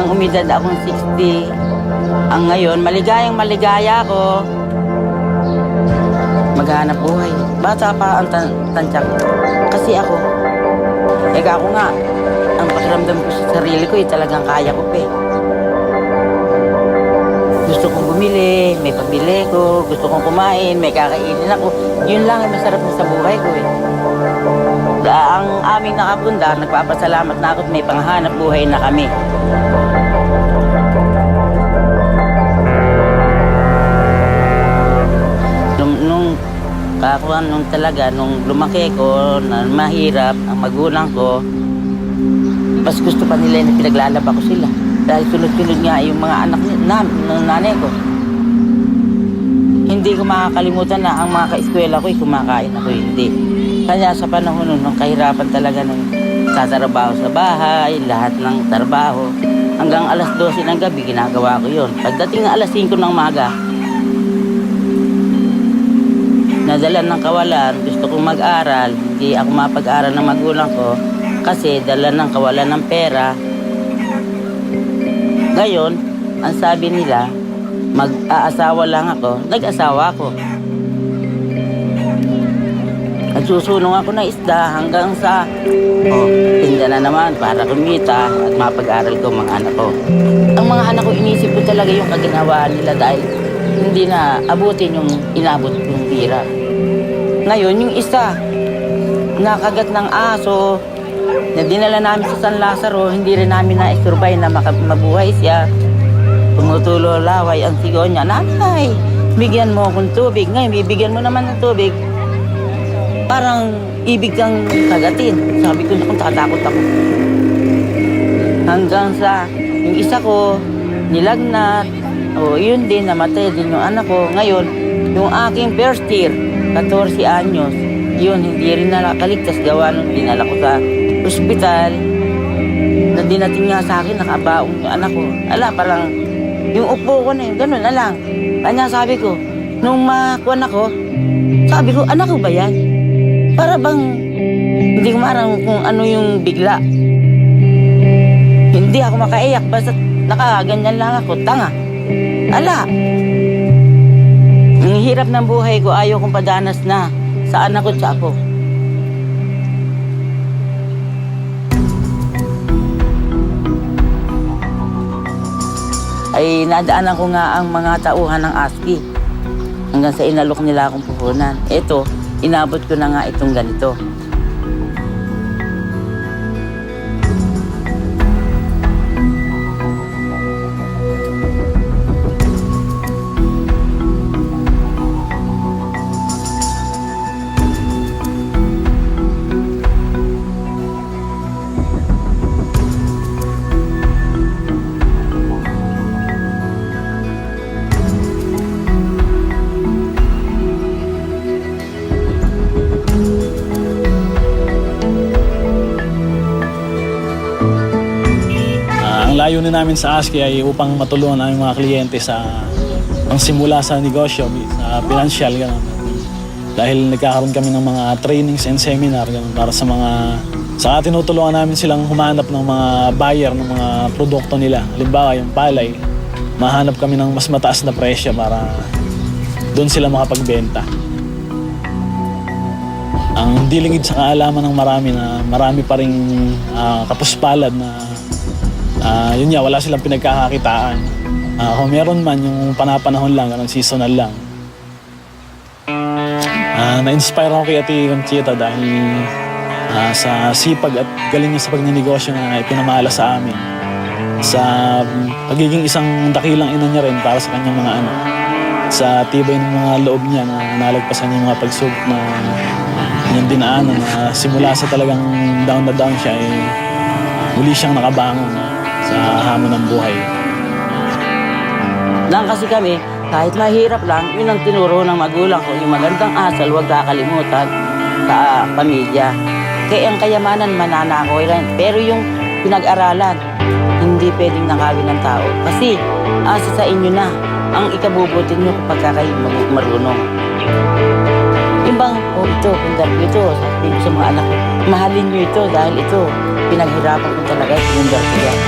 Nang umidad akong 60, ang ngayon, maligayang maligaya ako. Maghanap buhay. Bata pa ang tansya ko. Kasi ako nga, ang pakiramdam ko sa sarili ko, talagang kaya ko pa. Gusto kong bumili, may pabili ko, gusto kong kumain, may kakainin ako. Yun lang ang masarap na sa buhay ko . Ang aming nakapundar, nagpapasalamat na ako at may panghanap buhay na kami. Nung lumaki ko, na mahirap ang magulang ko, mas gusto pa nila na pinaglalaba ko sila. Dahil sunod-sunod nga yung mga anak ng nanay ko. Hindi ko makakalimutan na ang mga ka-eskwela ko, kumakain ako, hindi. Kaya sa panahon nung kahirapan talaga ng tatrabaho sa bahay, lahat ng trabaho, hanggang alas 12 ng gabi, ginagawa ko yun. Pagdating na alas 5 ng maga, nadala ng kawalan, gusto kong mag-aral, hindi ako mapag-aral ng magulang ko kasi dala ng kawalan ng pera. Ngayon, ang sabi nila, mag-aasawa lang ako, nag-asawa ako. Nagsusunong ako ng isda hanggang sa, tinda na naman para kumita at mapag-aral ko mga anak ko. Ang mga anak ko, inisip ko talaga yung kaginawaan nila dahil hindi na abutin yung inabot yung pira. Ngayon, yung isa, nakagat ng aso, na dinala namin sa San Lazaro, hindi rin namin na-survive na mabuhay siya. Tumutulo laway ang sigaw niya, "Nanay, bigyan mo akong tubig." Ngayon, bibigyan mo naman ng tubig. Parang ibig kang kagatin. Sabi ko, naku, tatakot ako. Hanggang sa, yung isa ko, nilagnat. Yun din, namatay din yung anak ko. Ngayon, yung aking first year, 14 anyos, yun, hindi rin nakaligtas gawa nung dinala ko sa ospital. Na dinating nga sa akin, nakabaong yung anak ko. Parang, yung upo ko na yun, ganun na lang. Kanya sabi ko, nung makuha ako, sabi ko, anak ko ba yan? Para bang, hindi ko marang kung ano yung bigla. Hindi ako makaiyak, basta nakaganyan lang ako, tanga. Ang hirap ng buhay ko, ayaw kong padanas na sa anak ko at sa apo. Ay nadaanan ko nga ang mga tauhan ng ASCII hanggang sa inalok nila akong puhunan. Ito, inabot ko na nga itong ganito. Layunin namin sa ASCII ay upang matulungan ang mga kliyente sa pangsimula sa negosyo, sa financial, gano'n. Dahil nagkakaroon kami ng mga trainings and seminar gano'n, para sa tinutulungan namin silang humanap ng mga buyer ng mga produkto nila. Halimbawa, yung palay, mahanap kami ng mas mataas na presyo para doon sila makapagbenta. Ang dilingid sa kaalaman ng marami pa rin kapuspalad na yun nga, wala silang pinagkakakitaan. Kung meron man, yung panapanahon lang, seasonal lang. Na-inspire ako kay Ate Conchita dahil sa sipag at galing niya sa pagninegosyo na ipinamala sa amin. Sa pagiging isang dakilang ina niya rin para sa kanyang mga anak. Sa tibay ng mga loob niya na nalagpasan niya mga pagsubok na yung dinaanan na simula sa talagang down na down siya, muli siyang nakabangon sa hamon ng buhay. Lang kasi kami, kahit mahirap lang, yun ang tinuro ng magulang ko, yung magandang asal, huwag kakalimutan sa pamilya. Kaya ang kayamanan, mananakoy rin. Pero yung pinag-aralan, hindi pwedeng nakawin ng tao. Kasi asa sa inyo na ang ikabubutin nyo kapag kayo marunong. Yung bang, ito, kundar ko ito, sabi ko sa mga anak ko, mahalin nyo ito dahil ito, Pinaghirapan ko talaga, pinundar ko yan.